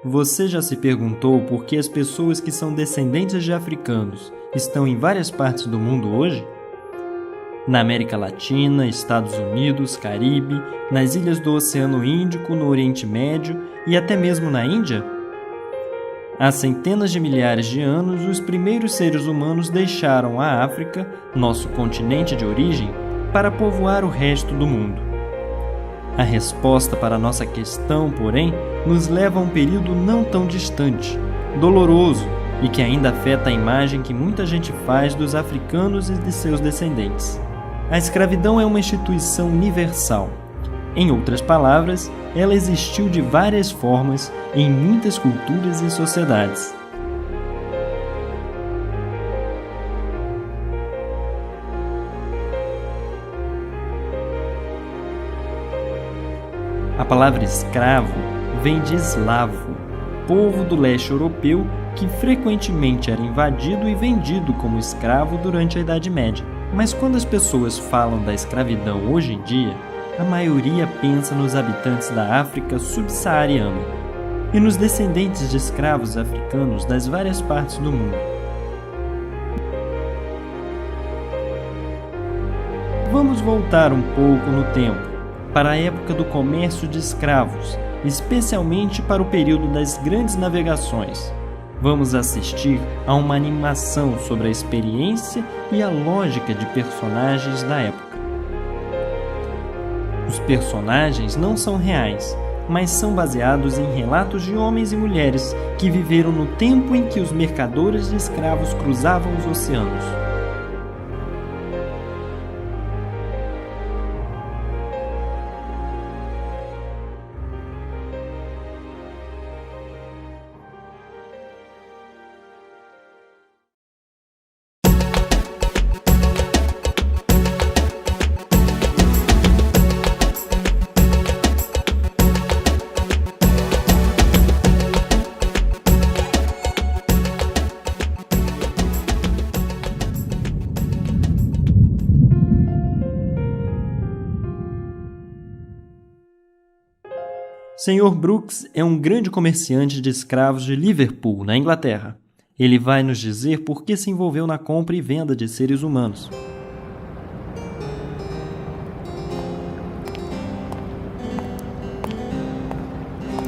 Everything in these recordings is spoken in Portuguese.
Você já se perguntou por que as pessoas que são descendentes de africanos estão em várias partes do mundo hoje? Na América Latina, Estados Unidos, Caribe, nas ilhas do Oceano Índico, no Oriente Médio e até mesmo na Índia? Há centenas de milhares de anos, os primeiros seres humanos deixaram a África, nosso continente de origem, para povoar o resto do mundo. A resposta para a nossa questão, porém, nos leva a um período não tão distante, doloroso e que ainda afeta a imagem que muita gente faz dos africanos e de seus descendentes. A escravidão é uma instituição universal. Em outras palavras, ela existiu de várias formas em muitas culturas e sociedades. A palavra escravo vem de eslavo, povo do leste europeu que frequentemente era invadido e vendido como escravo durante a Idade Média. Mas quando as pessoas falam da escravidão hoje em dia, a maioria pensa nos habitantes da África subsaariana e nos descendentes de escravos africanos das várias partes do mundo. Vamos voltar um pouco no tempo, para a época do comércio de escravos, especialmente para o período das grandes navegações. Vamos assistir a uma animação sobre a experiência e a lógica de personagens da época. Os personagens não são reais, mas são baseados em relatos de homens e mulheres que viveram no tempo em que os mercadores de escravos cruzavam os oceanos. Sr. Brooks é um grande comerciante de escravos de Liverpool, na Inglaterra. Ele vai nos dizer por que se envolveu na compra e venda de seres humanos.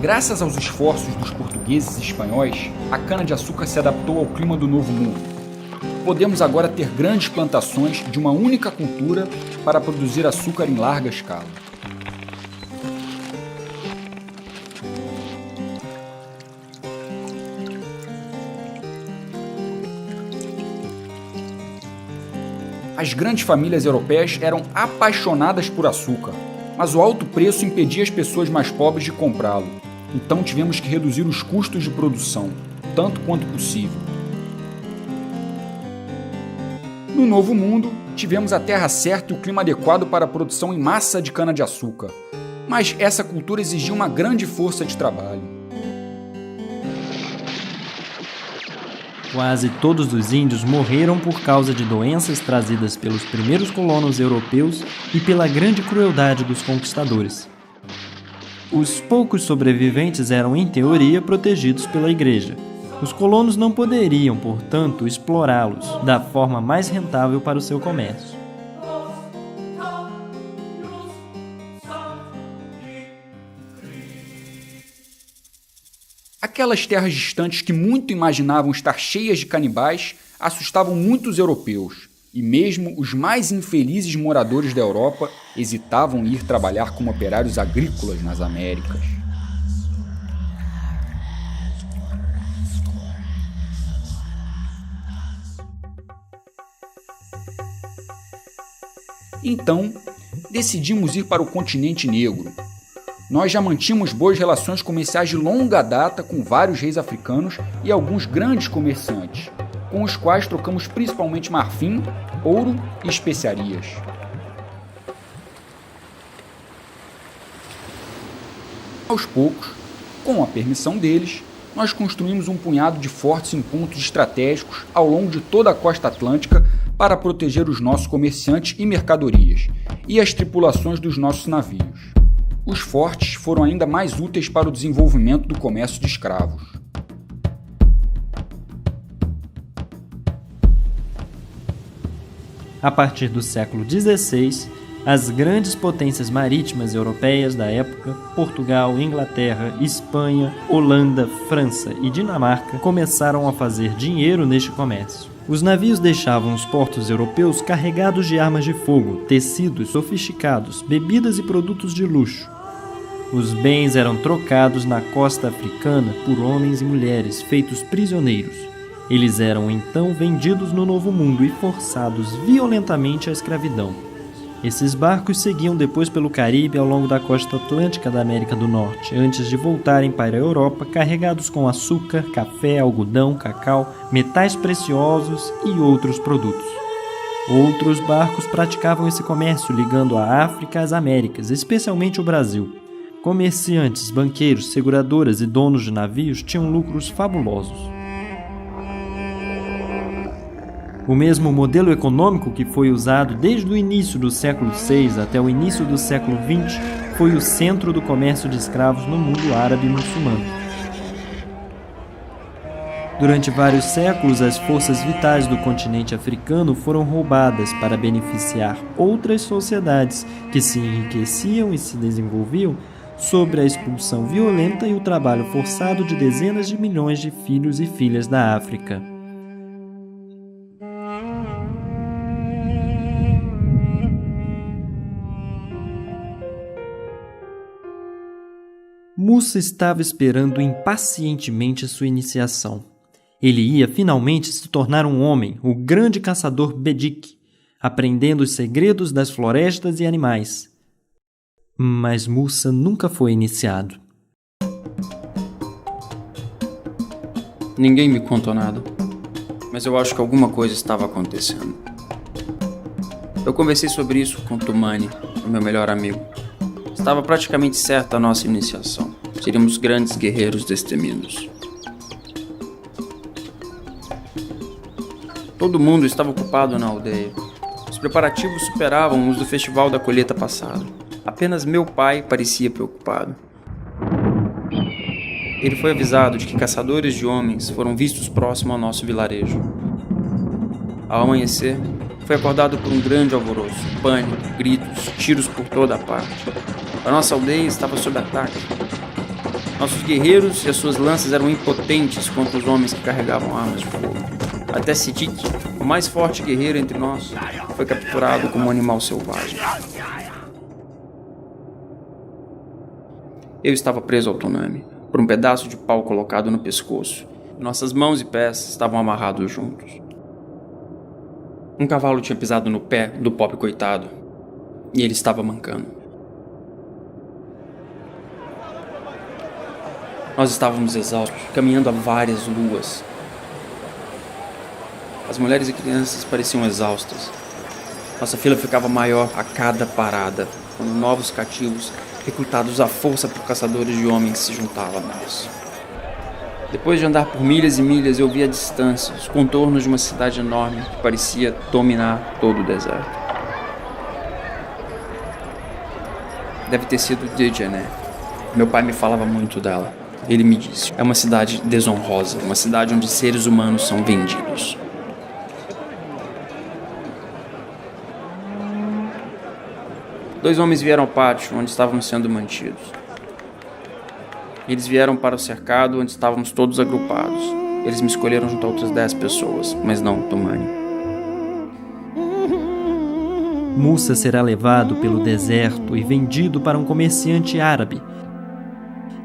Graças aos esforços dos portugueses e espanhóis, a cana-de-açúcar se adaptou ao clima do Novo Mundo. Podemos agora ter grandes plantações de uma única cultura para produzir açúcar em larga escala. As grandes famílias europeias eram apaixonadas por açúcar, mas o alto preço impedia as pessoas mais pobres de comprá-lo. Então tivemos que reduzir os custos de produção, tanto quanto possível. No Novo Mundo, tivemos a terra certa e o clima adequado para a produção em massa de cana-de-açúcar, mas essa cultura exigia uma grande força de trabalho. Quase todos os índios morreram por causa de doenças trazidas pelos primeiros colonos europeus e pela grande crueldade dos conquistadores. Os poucos sobreviventes eram, em teoria, protegidos pela igreja. Os colonos não poderiam, portanto, explorá-los da forma mais rentável para o seu comércio. Aquelas terras distantes que muito imaginavam estar cheias de canibais assustavam muitos europeus, e mesmo os mais infelizes moradores da Europa hesitavam em ir trabalhar como operários agrícolas nas Américas. Então, decidimos ir para o continente negro. Nós já mantínhamos boas relações comerciais de longa data com vários reis africanos e alguns grandes comerciantes, com os quais trocamos principalmente marfim, ouro e especiarias. Aos poucos, com a permissão deles, nós construímos um punhado de fortes em pontos estratégicos ao longo de toda a costa atlântica para proteger os nossos comerciantes e mercadorias, e as tripulações dos nossos navios. Os fortes foram ainda mais úteis para o desenvolvimento do comércio de escravos. A partir do século XVI, as grandes potências marítimas europeias da época, Portugal, Inglaterra, Espanha, Holanda, França e Dinamarca, começaram a fazer dinheiro neste comércio. Os navios deixavam os portos europeus carregados de armas de fogo, tecidos sofisticados, bebidas e produtos de luxo. Os bens eram trocados na costa africana por homens e mulheres feitos prisioneiros. Eles eram então vendidos no Novo Mundo e forçados violentamente à escravidão. Esses barcos seguiam depois pelo Caribe ao longo da costa atlântica da América do Norte, antes de voltarem para a Europa carregados com açúcar, café, algodão, cacau, metais preciosos e outros produtos. Outros barcos praticavam esse comércio ligando a África às Américas, especialmente o Brasil. Comerciantes, banqueiros, seguradoras e donos de navios tinham lucros fabulosos. O mesmo modelo econômico que foi usado desde o início do século VI até o início do século XX foi o centro do comércio de escravos no mundo árabe e muçulmano. Durante vários séculos, as forças vitais do continente africano foram roubadas para beneficiar outras sociedades que se enriqueciam e se desenvolviam sobre a expulsão violenta e o trabalho forçado de dezenas de milhões de filhos e filhas da África. Mussa estava esperando impacientemente sua iniciação. Ele ia finalmente se tornar um homem, o grande caçador Bedik, aprendendo os segredos das florestas e animais. Mas Mussa nunca foi iniciado. Ninguém me contou nada, mas eu acho que alguma coisa estava acontecendo. Eu conversei sobre isso com Tumani, o meu melhor amigo. Estava praticamente certa a nossa iniciação. Seríamos grandes guerreiros destemidos. Todo mundo estava ocupado na aldeia. Os preparativos superavam os do festival da colheita passada. Apenas meu pai parecia preocupado. Ele foi avisado de que caçadores de homens foram vistos próximo ao nosso vilarejo. Ao amanhecer, foi acordado por um grande alvoroço, pânico, gritos, tiros por toda a parte. A nossa aldeia estava sob ataque. Nossos guerreiros e as suas lanças eram impotentes contra os homens que carregavam armas de fogo. Até Sitit, o mais forte guerreiro entre nós, foi capturado como um animal selvagem. Eu estava preso ao Tonami, por um pedaço de pau colocado no pescoço. Nossas mãos e pés estavam amarrados juntos. Um cavalo tinha pisado no pé do pobre coitado, e ele estava mancando. Nós estávamos exaustos, caminhando há várias luas. As mulheres e crianças pareciam exaustas. Nossa fila ficava maior a cada parada, quando novos cativos, recrutados à força por caçadores de homens, se juntavam a nós. Depois de andar por milhas e milhas, eu vi à distância os contornos de uma cidade enorme que parecia dominar todo o deserto. Deve ter sido Djedje. Meu pai me falava muito dela. Ele me disse, é uma cidade desonrosa, uma cidade onde seres humanos são vendidos. Dois homens vieram ao pátio onde estávamos sendo mantidos. Eles vieram para o cercado onde estávamos todos agrupados. Eles me escolheram junto a outras 10 pessoas, mas não Tumani. Mussa será levado pelo deserto e vendido para um comerciante árabe.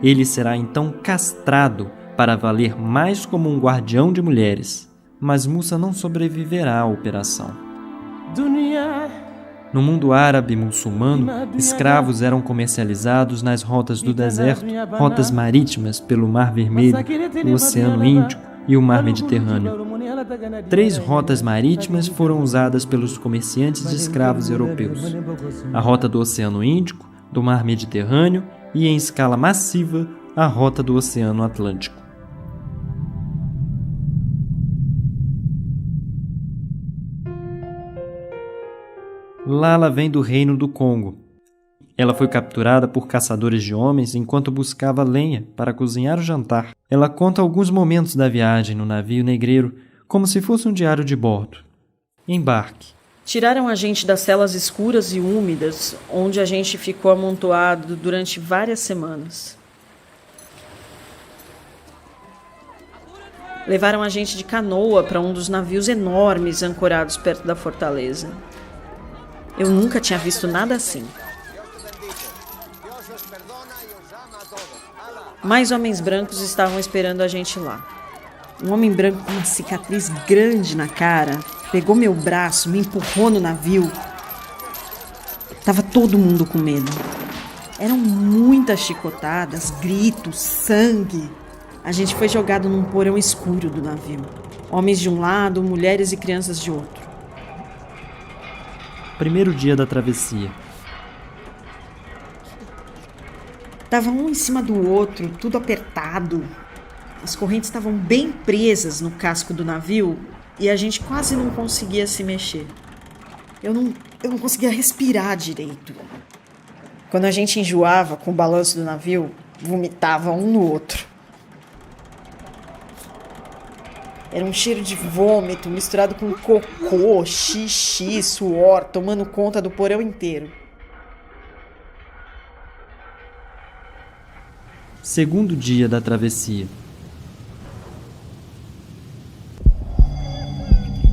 Ele será então castrado para valer mais como um guardião de mulheres. Mas Mussa não sobreviverá à operação. No mundo árabe e muçulmano, escravos eram comercializados nas rotas do deserto, rotas marítimas pelo Mar Vermelho, o Oceano Índico e o Mar Mediterrâneo. 3 rotas marítimas foram usadas pelos comerciantes de escravos europeus: a rota do Oceano Índico, do Mar Mediterrâneo e, em escala massiva, a rota do Oceano Atlântico. Lala vem do reino do Congo. Ela foi capturada por caçadores de homens enquanto buscava lenha para cozinhar o jantar. Ela conta alguns momentos da viagem no navio negreiro como se fosse um diário de bordo. Embarque. Tiraram a gente das celas escuras e úmidas, onde a gente ficou amontoado durante várias semanas. Levaram a gente de canoa para um dos navios enormes ancorados perto da fortaleza. Eu nunca tinha visto nada assim. Mais homens brancos estavam esperando a gente lá. Um homem branco com uma cicatriz grande na cara pegou meu braço, me empurrou no navio. Tava todo mundo com medo. Eram muitas chicotadas, gritos, sangue. A gente foi jogado num porão escuro do navio. Homens de um lado, mulheres e crianças de outro. Primeiro dia da travessia. Tava um em cima do outro, tudo apertado. As correntes estavam bem presas no casco do navio e a gente quase não conseguia se mexer. Eu não conseguia respirar direito. Quando a gente enjoava com o balanço do navio, vomitava um no outro. Era um cheiro de vômito misturado com cocô, xixi, suor, tomando conta do porão inteiro. Segundo dia da travessia.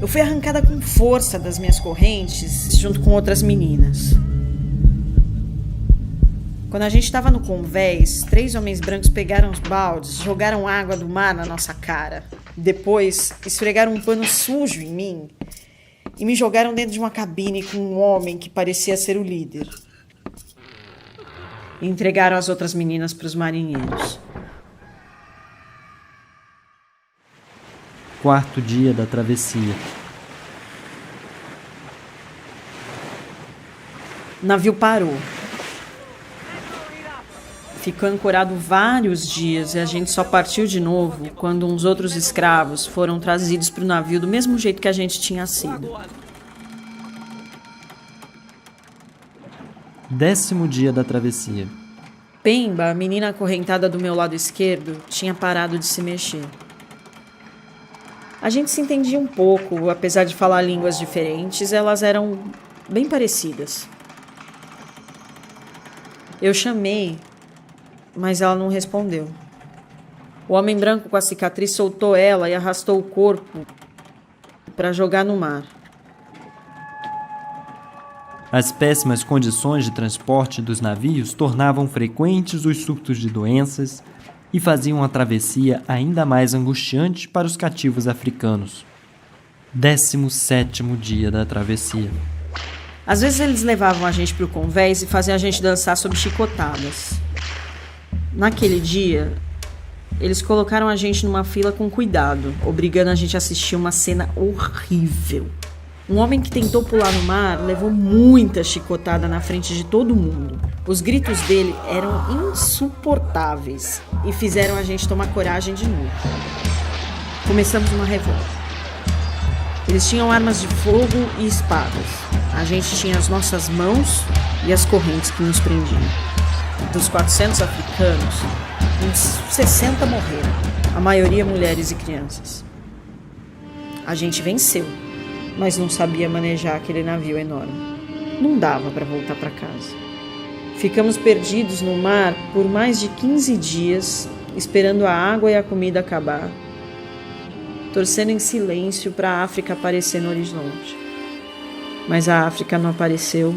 Eu fui arrancada com força das minhas correntes, junto com outras meninas. Quando a gente estava no convés, 3 homens brancos pegaram os baldes, jogaram água do mar na nossa cara. Depois, esfregaram um pano sujo em mim e me jogaram dentro de uma cabine com um homem que parecia ser o líder. E entregaram as outras meninas para os marinheiros. Quarto dia da travessia. O navio parou. Ficou ancorado vários dias e a gente só partiu de novo quando uns outros escravos foram trazidos para o navio do mesmo jeito que a gente tinha sido. 10º dia da travessia. Pemba, a menina acorrentada do meu lado esquerdo, tinha parado de se mexer. A gente se entendia um pouco, apesar de falar línguas diferentes, elas eram bem parecidas. Eu chamei, mas ela não respondeu. O homem branco com a cicatriz soltou ela e arrastou o corpo para jogar no mar. As péssimas condições de transporte dos navios tornavam frequentes os surtos de doenças e faziam a travessia ainda mais angustiante para os cativos africanos. 17º dia da travessia. Às vezes eles levavam a gente para o convés e faziam a gente dançar sob chicotadas. Naquele dia, eles colocaram a gente numa fila com cuidado, obrigando a gente a assistir uma cena horrível. Um homem que tentou pular no mar levou muita chicotada na frente de todo mundo. Os gritos dele eram insuportáveis e fizeram a gente tomar coragem de novo. Começamos uma revolta. Eles tinham armas de fogo e espadas. A gente tinha as nossas mãos e as correntes que nos prendiam. Dos 400 africanos, uns 60 morreram, a maioria mulheres e crianças. A gente venceu, mas não sabia manejar aquele navio enorme. Não dava para voltar para casa. Ficamos perdidos no mar por mais de 15 dias, esperando a água e a comida acabar, torcendo em silêncio para a África aparecer no horizonte. Mas a África não apareceu,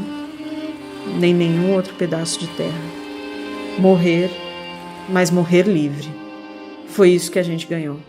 nem nenhum outro pedaço de terra. Morrer, mas morrer livre. Foi isso que a gente ganhou.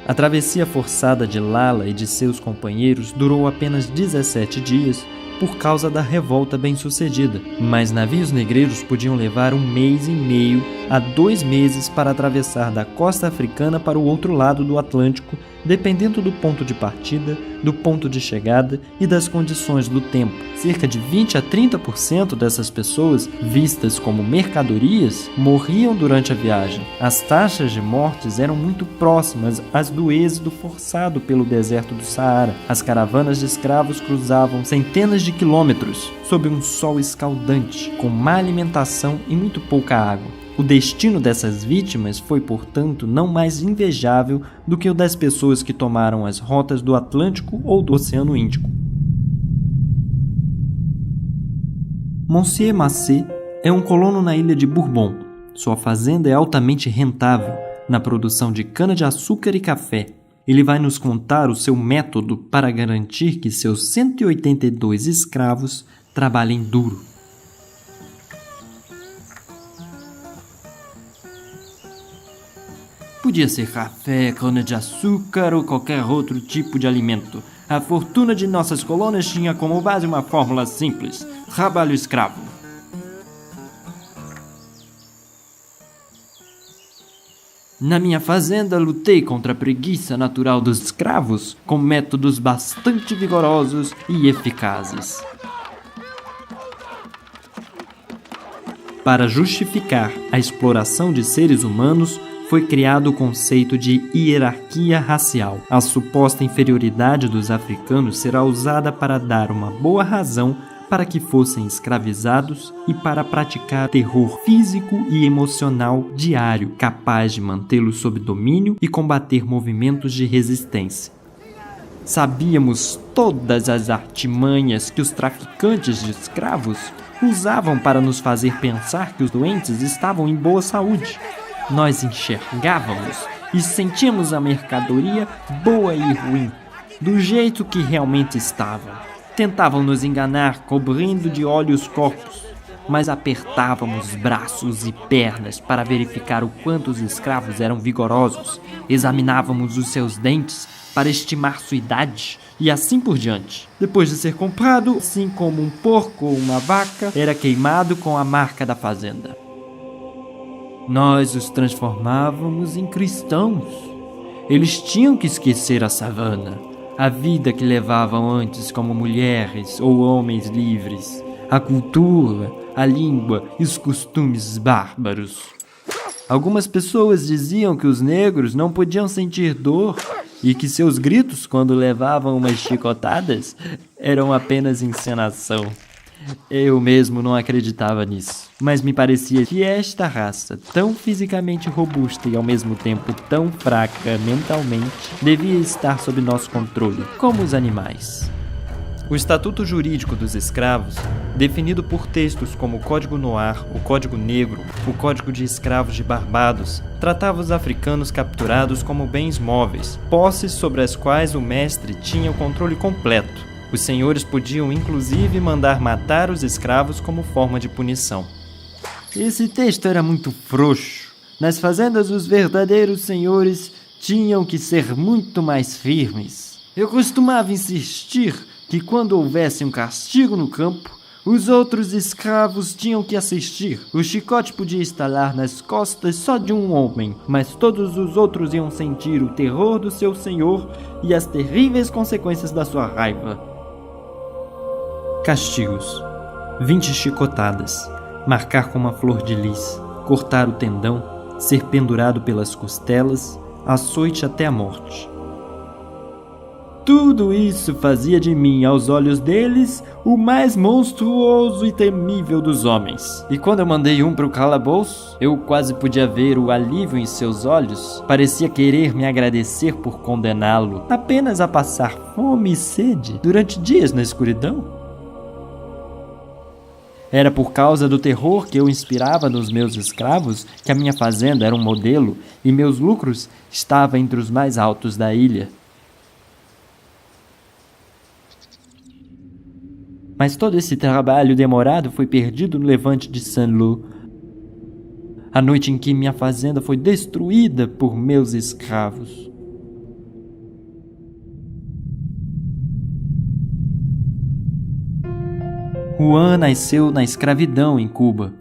A travessia forçada de Lala e de seus companheiros durou apenas 17 dias por causa da revolta bem-sucedida, mas navios negreiros podiam levar 1 mês e meio a 2 meses para atravessar da costa africana para o outro lado do Atlântico, dependendo do ponto de partida do ponto de chegada e das condições do tempo. Cerca de 20 a 30% dessas pessoas, vistas como mercadorias, morriam durante a viagem. As taxas de mortes eram muito próximas às do êxodo forçado pelo deserto do Saara. As caravanas de escravos cruzavam centenas de quilômetros sob um sol escaldante, com má alimentação e muito pouca água. O destino dessas vítimas foi, portanto, não mais invejável do que o das pessoas que tomaram as rotas do Atlântico ou do Oceano Índico. Monsieur Massé é um colono na ilha de Bourbon. Sua fazenda é altamente rentável na produção de cana-de-açúcar e café. Ele vai nos contar o seu método para garantir que seus 182 escravos trabalhem duro. Podia ser café, cana-de-açúcar ou qualquer outro tipo de alimento. A fortuna de nossas colônias tinha como base uma fórmula simples: trabalho escravo. Na minha fazenda, lutei contra a preguiça natural dos escravos com métodos bastante vigorosos e eficazes. Para justificar a exploração de seres humanos, foi criado o conceito de hierarquia racial. A suposta inferioridade dos africanos será usada para dar uma boa razão para que fossem escravizados e para praticar terror físico e emocional diário, capaz de mantê-los sob domínio e combater movimentos de resistência. Sabíamos todas as artimanhas que os traficantes de escravos usavam para nos fazer pensar que os doentes estavam em boa saúde. Nós enxergávamos e sentíamos a mercadoria boa e ruim, do jeito que realmente estava. Tentavam nos enganar, cobrindo de óleo os corpos, mas apertávamos braços e pernas para verificar o quanto os escravos eram vigorosos. Examinávamos os seus dentes para estimar sua idade e assim por diante. Depois de ser comprado, assim como um porco ou uma vaca, era queimado com a marca da fazenda. Nós os transformávamos em cristãos. Eles tinham que esquecer a savana, a vida que levavam antes como mulheres ou homens livres, a cultura, a língua e os costumes bárbaros. Algumas pessoas diziam que os negros não podiam sentir dor e que seus gritos, quando levavam umas chicotadas, eram apenas encenação. Eu mesmo não acreditava nisso, mas me parecia que esta raça, tão fisicamente robusta e ao mesmo tempo tão fraca mentalmente, devia estar sob nosso controle, como os animais. O Estatuto Jurídico dos Escravos, definido por textos como o Código Noir, o Código Negro, o Código de Escravos de Barbados, tratava os africanos capturados como bens móveis, posses sobre as quais o mestre tinha o controle completo. Os senhores podiam, inclusive, mandar matar os escravos como forma de punição. Esse texto era muito frouxo. Nas fazendas, os verdadeiros senhores tinham que ser muito mais firmes. Eu costumava insistir que, quando houvesse um castigo no campo, os outros escravos tinham que assistir. O chicote podia estalar nas costas só de um homem, mas todos os outros iam sentir o terror do seu senhor e as terríveis consequências da sua raiva. Castigos: 20 chicotadas, marcar com uma flor de lis, cortar o tendão, ser pendurado pelas costelas, açoite até a morte. Tudo isso fazia de mim, aos olhos deles, o mais monstruoso e temível dos homens. E quando eu mandei um para o calabouço, eu quase podia ver o alívio em seus olhos. Parecia querer me agradecer por condená-lo apenas a passar fome e sede durante dias na escuridão. Era por causa do terror que eu inspirava nos meus escravos que a minha fazenda era um modelo e meus lucros estavam entre os mais altos da ilha. Mas todo esse trabalho demorado foi perdido no levante de Saint-Lô, a noite em que minha fazenda foi destruída por meus escravos. Juan nasceu na escravidão em Cuba.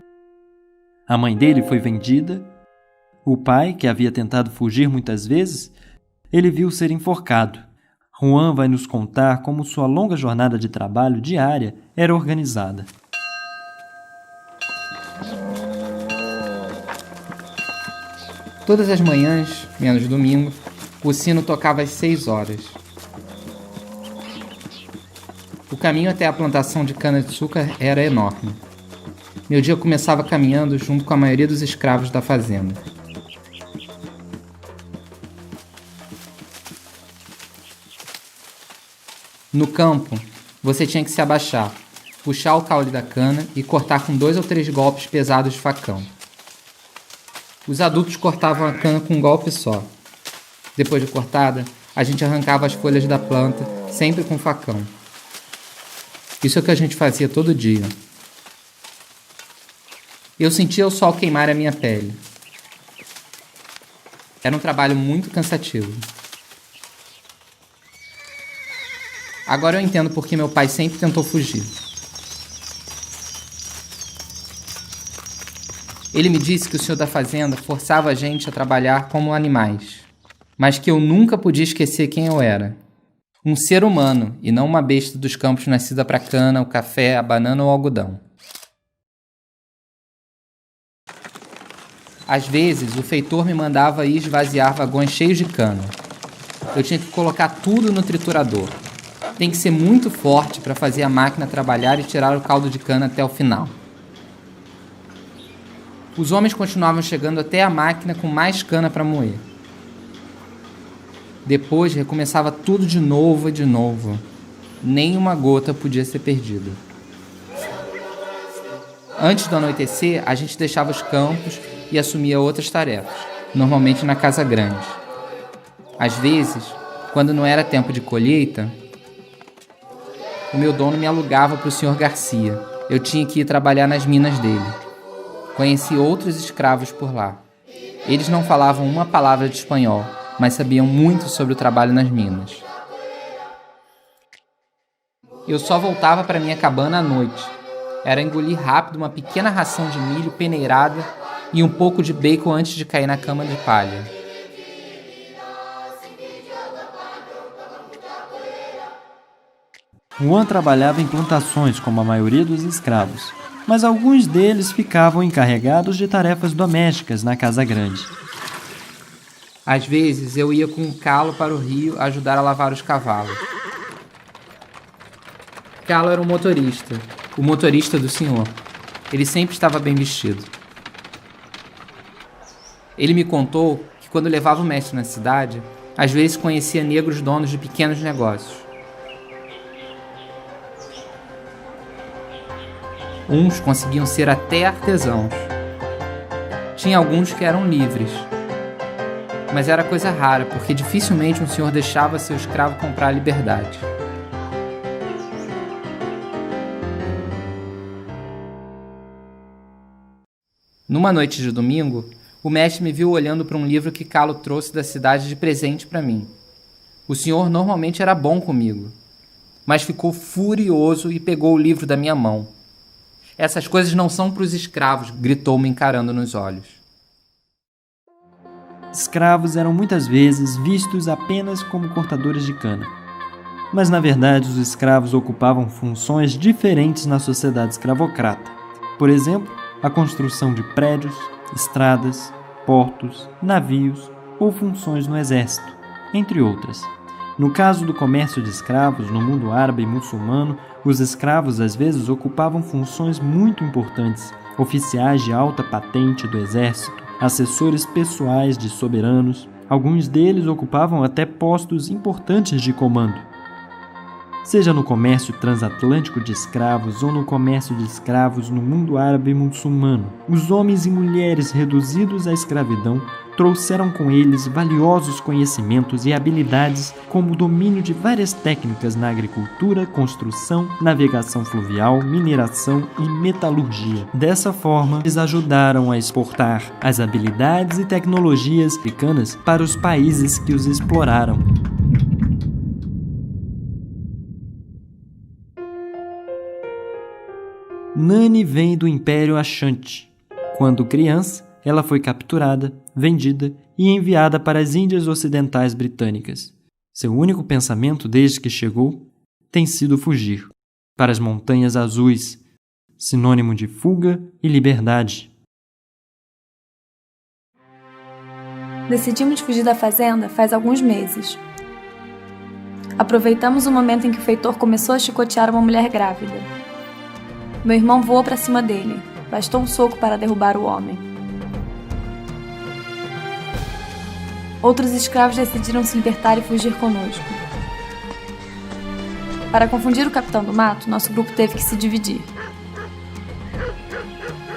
A mãe dele foi vendida. O pai, que havia tentado fugir muitas vezes, ele viu ser enforcado. Juan vai nos contar como sua longa jornada de trabalho diária era organizada. Todas as manhãs, menos domingo, o sino tocava às 6 horas. O caminho até a plantação de cana-de-açúcar era enorme. Meu dia começava caminhando junto com a maioria dos escravos da fazenda. No campo, você tinha que se abaixar, puxar o caule da cana e cortar com 2 ou 3 golpes pesados de facão. Os adultos cortavam a cana com um golpe só. Depois de cortada, a gente arrancava as folhas da planta, sempre com facão. Isso é o que a gente fazia todo dia. Eu sentia o sol queimar a minha pele. Era um trabalho muito cansativo. Agora eu entendo por que meu pai sempre tentou fugir. Ele me disse que o senhor da fazenda forçava a gente a trabalhar como animais, mas que eu nunca podia esquecer quem eu era. Um ser humano e não uma besta dos campos nascida para a cana, o café, a banana ou o algodão. Às vezes, o feitor me mandava ir esvaziar vagões cheios de cana. Eu tinha que colocar tudo no triturador. Tem que ser muito forte para fazer a máquina trabalhar e tirar o caldo de cana até o final. Os homens continuavam chegando até a máquina com mais cana para moer. Depois recomeçava tudo de novo e de novo. Nem uma gota podia ser perdida. Antes do anoitecer, a gente deixava os campos e assumia outras tarefas, normalmente na casa grande. Às vezes, quando não era tempo de colheita, o meu dono me alugava para o Sr. Garcia. Eu tinha que ir trabalhar nas minas dele. Conheci outros escravos por lá. Eles não falavam uma palavra de espanhol, mas sabiam muito sobre o trabalho nas minas. Eu só voltava para minha cabana à noite. Era engolir rápido uma pequena ração de milho peneirada e um pouco de bacon antes de cair na cama de palha. Juan trabalhava em plantações como a maioria dos escravos, mas alguns deles ficavam encarregados de tarefas domésticas na casa grande. Às vezes eu ia com um calo para o rio ajudar a lavar os cavalos. Calo era o motorista do senhor. Ele sempre estava bem vestido. Ele me contou que quando levava o mestre na cidade, às vezes conhecia negros donos de pequenos negócios. Uns conseguiam ser até artesãos. Tinha alguns que eram livres. Mas era coisa rara, porque dificilmente um senhor deixava seu escravo comprar a liberdade. Numa noite de domingo, o mestre me viu olhando para um livro que Calo trouxe da cidade de presente para mim. O senhor normalmente era bom comigo, mas ficou furioso e pegou o livro da minha mão. Essas coisas não são para os escravos, gritou-me encarando nos olhos. Escravos eram muitas vezes vistos apenas como cortadores de cana. Mas, na verdade, os escravos ocupavam funções diferentes na sociedade escravocrata. Por exemplo, a construção de prédios, estradas, portos, navios ou funções no exército, entre outras. No caso do comércio de escravos no mundo árabe e muçulmano, os escravos às vezes ocupavam funções muito importantes, oficiais de alta patente do exército, assessores pessoais de soberanos. Alguns deles ocupavam até postos importantes de comando. Seja no comércio transatlântico de escravos ou no comércio de escravos no mundo árabe e muçulmano, os homens e mulheres reduzidos à escravidão trouxeram com eles valiosos conhecimentos e habilidades, como o domínio de várias técnicas na agricultura, construção, navegação fluvial, mineração e metalurgia. Dessa forma, eles ajudaram a exportar as habilidades e tecnologias africanas para os países que os exploraram. Nani vem do Império Achante. Quando criança, ela foi capturada, vendida e enviada para as Índias Ocidentais Britânicas. Seu único pensamento desde que chegou tem sido fugir para as montanhas azuis, sinônimo de fuga e liberdade. Decidimos fugir da fazenda faz alguns meses. Aproveitamos o momento em que o feitor começou a chicotear uma mulher grávida. Meu irmão voou para cima dele. Bastou um soco para derrubar o homem. Outros escravos decidiram se libertar e fugir conosco. Para confundir o capitão do mato, nosso grupo teve que se dividir.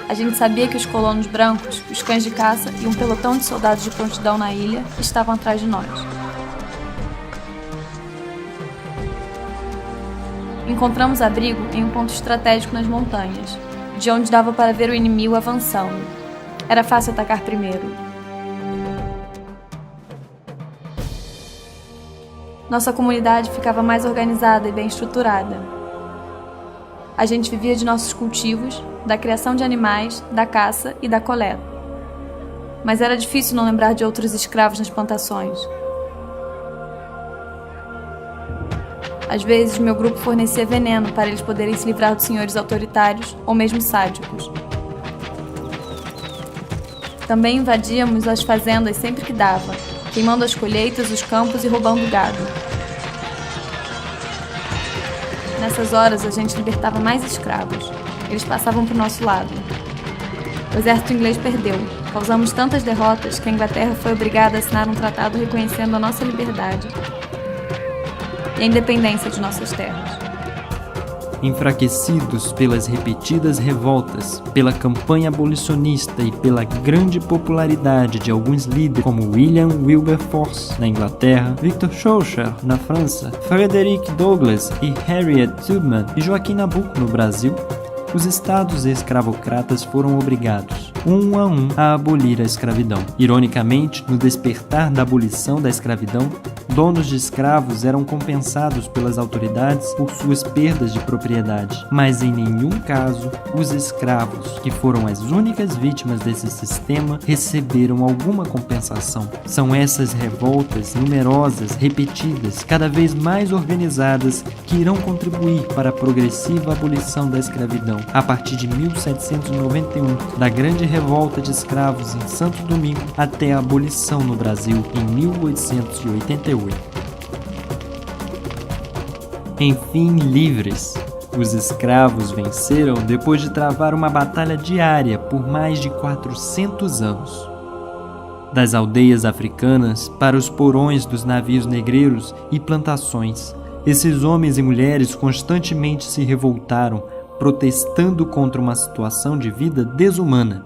A gente sabia que os colonos brancos, os cães de caça e um pelotão de soldados de prontidão na ilha estavam atrás de nós. Encontramos abrigo em um ponto estratégico nas montanhas, de onde dava para ver o inimigo avançando. Era fácil atacar primeiro. Nossa comunidade ficava mais organizada e bem estruturada. A gente vivia de nossos cultivos, da criação de animais, da caça e da coleta. Mas era difícil não lembrar de outros escravos nas plantações. Às vezes, meu grupo fornecia veneno para eles poderem se livrar dos senhores autoritários ou mesmo sádicos. Também invadíamos as fazendas sempre que dava, queimando as colheitas, os campos e roubando gado. Nessas horas, a gente libertava mais escravos. Eles passavam para o nosso lado. O exército inglês perdeu. Causamos tantas derrotas que a Inglaterra foi obrigada a assinar um tratado reconhecendo a nossa liberdade e a independência de nossas terras. Enfraquecidos pelas repetidas revoltas, pela campanha abolicionista e pela grande popularidade de alguns líderes como William Wilberforce na Inglaterra, Victor Schœlcher na França, Frederick Douglass e Harriet Tubman e Joaquim Nabuco no Brasil, os estados escravocratas foram obrigados, um a abolir a escravidão. Ironicamente, no despertar da abolição da escravidão, donos de escravos eram compensados pelas autoridades por suas perdas de propriedade, mas em nenhum caso os escravos, que foram as únicas vítimas desse sistema, receberam alguma compensação. São essas revoltas numerosas, repetidas, cada vez mais organizadas, que irão contribuir para a progressiva abolição da escravidão. A partir de 1791, da grande revolta de escravos em Santo Domingo até a abolição no Brasil em 1888. Enfim, livres, os escravos venceram depois de travar uma batalha diária por mais de 400 anos. Das aldeias africanas para os porões dos navios negreiros e plantações, esses homens e mulheres constantemente se revoltaram, protestando contra uma situação de vida desumana.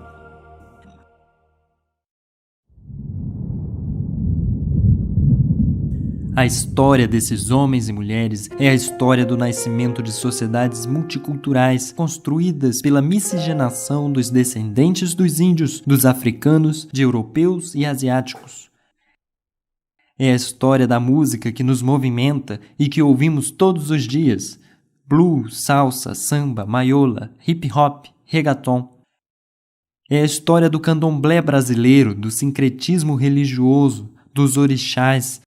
A história desses homens e mulheres é a história do nascimento de sociedades multiculturais construídas pela miscigenação dos descendentes dos índios, dos africanos, de europeus e asiáticos. É a história da música que nos movimenta e que ouvimos todos os dias: blues, salsa, samba, maiola, hip hop, reggaeton. É a história do candomblé brasileiro, do sincretismo religioso, dos orixás,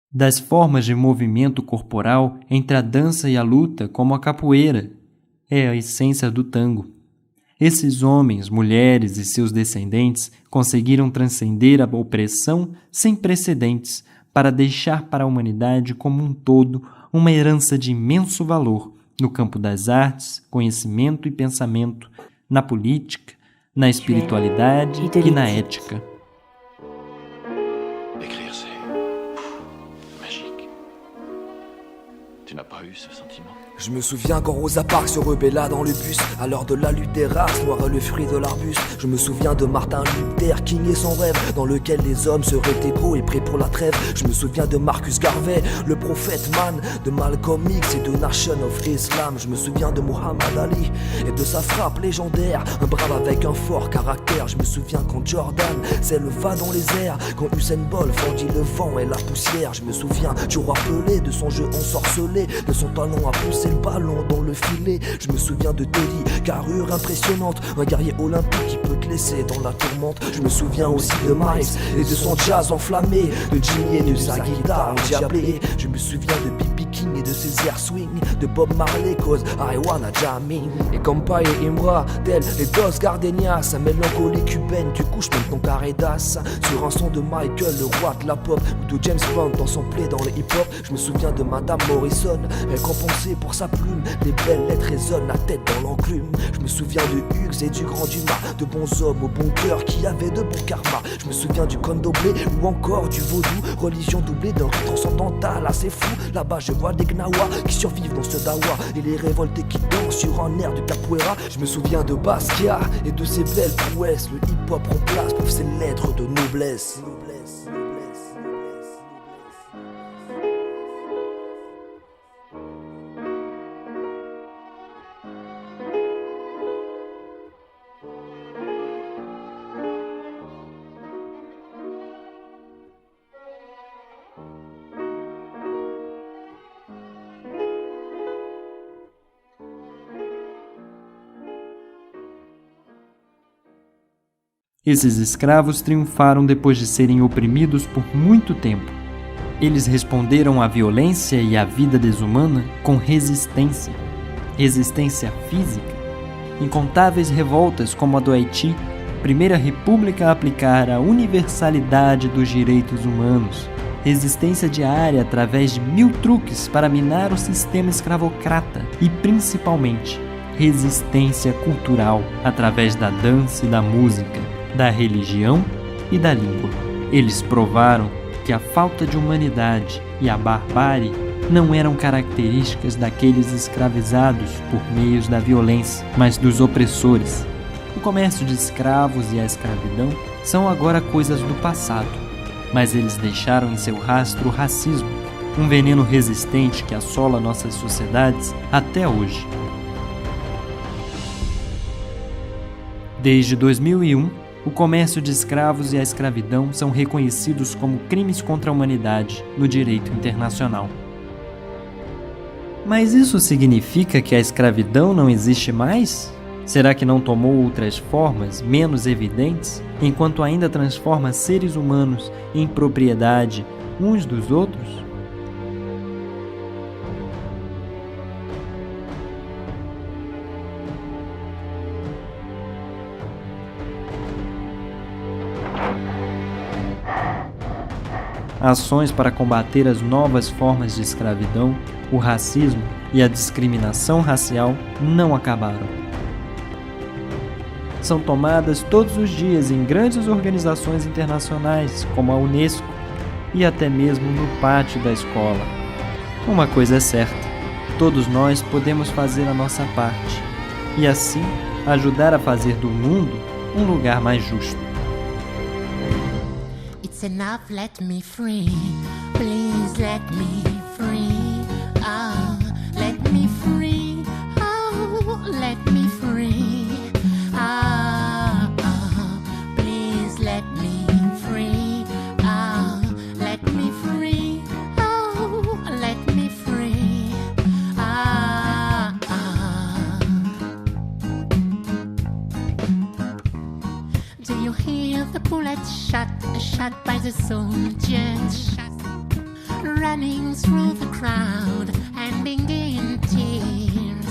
das formas de movimento corporal entre a dança e a luta, como a capoeira. É a essência do tango. Esses homens, mulheres e seus descendentes conseguiram transcender a opressão sem precedentes para deixar para a humanidade como um todo uma herança de imenso valor no campo das artes, conhecimento e pensamento, na política, na espiritualidade e na ética. Écrire, c'est magique. Tu n'as pas eu ce sentiment? Je me souviens quand Rosa Parks se rebella dans le bus à l'heure de la lutte des races, noir est le fruit de l'arbuste. Je me souviens de Martin Luther King et son rêve, dans lequel les hommes seraient égaux et prêts pour la trêve. Je me souviens de Marcus Garvey, le prophète man, de Malcolm X et de Nation of Islam. Je me souviens de Muhammad Ali et de sa frappe légendaire, un brave avec un fort caractère. Je me souviens quand Jordan s'éleva dans les airs, quand Usain Bolt fendit le vent et la poussière. Je me souviens du roi Pelé, de son jeu ensorcelé, de son talon à pousser lancer le ballon dans le filet. Je me souviens de Teddy, carrure impressionnante, un guerrier olympique qui peut te laisser dans la tourmente. Je me souviens aussi de Miles et de son jazz enflammé, de Jimmy et de sa guitare endiablée. Je me souviens de B.B. King et de ses airs swing, de Bob Marley cause I wanna jamming. Et Kampai et Imbra, tels les Dos Gardenias, sa mélancolie cubaine, tu couches même ton carré d'as. Sur un son de Michael, le roi de la pop, ou de James Brown dans son play dans le hip-hop. Je me souviens de Madame Morrison, récompensée pour sa plume, les belles lettres résonnent, la tête dans l'enclume. Je me souviens de Hughes et du Grand Dumas, de bons hommes au bon cœur qui avaient de bons karmas. Je me souviens du candomblé ou encore du vaudou, religion doublée d'un rite transcendantal assez fou. Là-bas je vois des gnawas qui survivent dans ce dawa et les révoltés qui dansent sur un air de capoeira. Je me souviens de Basquiat et de ses belles prouesses, le hip-hop remplace pour ses lettres de noblesse. Esses escravos triunfaram depois de serem oprimidos por muito tempo. Eles responderam à violência e à vida desumana com resistência. Resistência física. Incontáveis revoltas como a do Haiti, primeira república a aplicar a universalidade dos direitos humanos. Resistência diária através de 1000 truques para minar o sistema escravocrata e, principalmente, resistência cultural através da dança e da música, da religião e da língua. Eles provaram que a falta de humanidade e a barbárie não eram características daqueles escravizados por meios da violência, mas dos opressores. O comércio de escravos e a escravidão são agora coisas do passado, mas eles deixaram em seu rastro o racismo, um veneno resistente que assola nossas sociedades até hoje. Desde 2001, o comércio de escravos e a escravidão são reconhecidos como crimes contra a humanidade no direito internacional. Mas isso significa que a escravidão não existe mais? Será que não tomou outras formas, menos evidentes, enquanto ainda transforma seres humanos em propriedade uns dos outros? Ações para combater as novas formas de escravidão, o racismo e a discriminação racial não acabaram. São tomadas todos os dias em grandes organizações internacionais, como a Unesco, e até mesmo no pátio da escola. Uma coisa é certa, todos nós podemos fazer a nossa parte, e assim ajudar a fazer do mundo um lugar mais justo. It's enough, let me free. Please let me free. Oh, let me free. Oh, let me free. Oh, oh, please let me free. Oh, let me free. Oh, let me free. Oh, oh. Do you hear the bullet shot by the soldiers, running through the crowd and being in tears?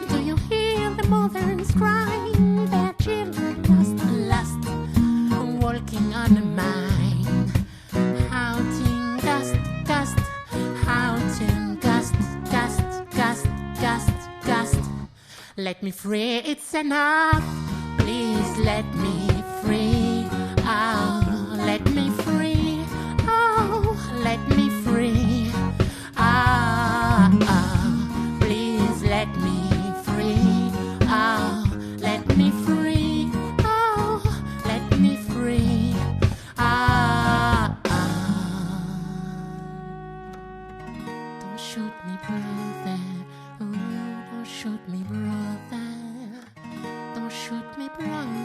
Do you hear the mothers crying, their children lost, walking on a mine, howling gust, gust, howling gust, gust, gust, gust, gust. Let me free, it's enough. Please let me free. Oh, let me free. Oh, let me free. Ah, oh, please let me free. Oh, let me free. Oh, let me free. Ah, oh. Don't shoot me, brother. Oh, don't shoot me, brother. Don't shoot me, brother.